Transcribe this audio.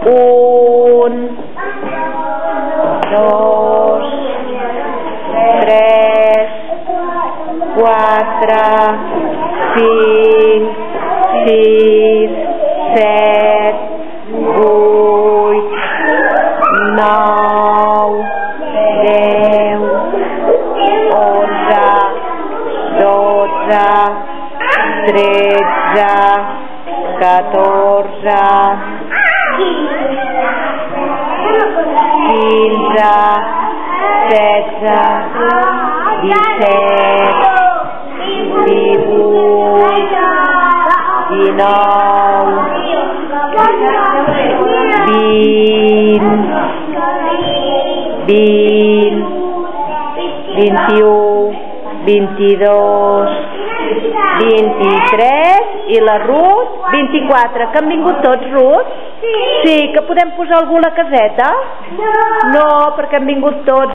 1, 2, 3, 4, 5, 6, 7, 8, 9, 10, 11, 12, 13, 14, 15, 16, 17, 18, 19, 20, 21, 22, 23 i la Ruth 24. Que han vingut tots, Ruth? Sí, que podem posar algú a la caseta? No, perquè han vingut tots.